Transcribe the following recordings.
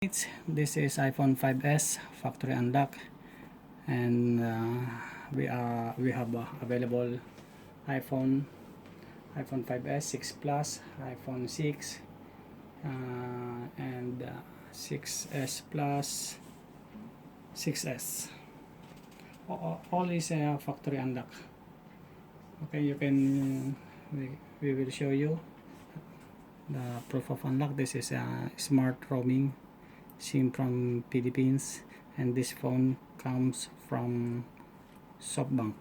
This is iPhone 5s factory unlock, and we have available iPhone 5s, 6 Plus, iPhone 6, and 6s Plus, 6s. All is factory unlock. Okay, you can we will show you the proof of unlock. This is a smart roaming SIM from Philippines, and this phone comes from Softbank.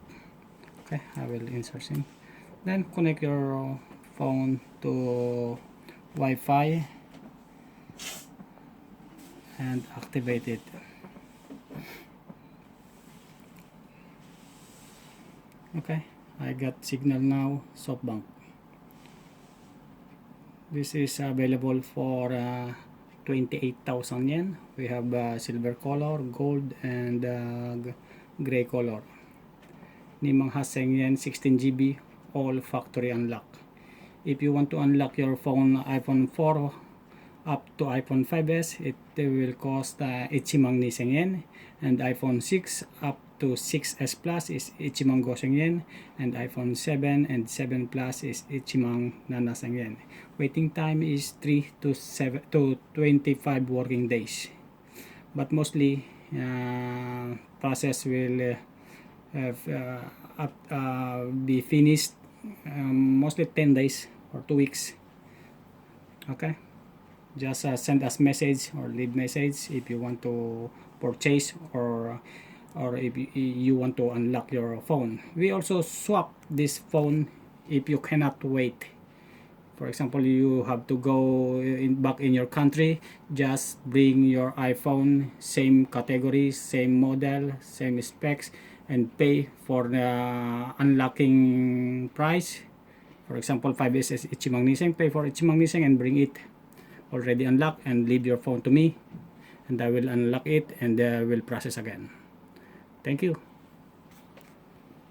Okay, I will insert SIM. Then connect your phone to Wi-Fi and activate it. Okay, I got signal now. Softbank. This is available for 28,000 yen. We have silver color, gold, and gray color. Nimang haseng yen, 16 GB, all factory unlock. If you want to unlock your phone iPhone 4 up to iPhone 5s, it will cost ichimang niseng yen, and iPhone 6 up to 6s Plus is ichimang goseng yen, and iPhone 7 and 7 Plus is ichimang nanaseng yen. Waiting time is 3 to 25 working days, but mostly process will be finished mostly 10 days or 2 weeks. Okay, just send us message or leave message if you want to purchase or if you want to unlock your phone. We also swap this phone if you cannot wait. For example, you have to go back in your country, just bring your iPhone, same category, same model, same specs, and pay for the unlocking price. For example, 5S is ichimang niseng, pay for ichimang niseng and bring it already unlocked, and leave your phone to me, and I will unlock it and will process again. Thank you.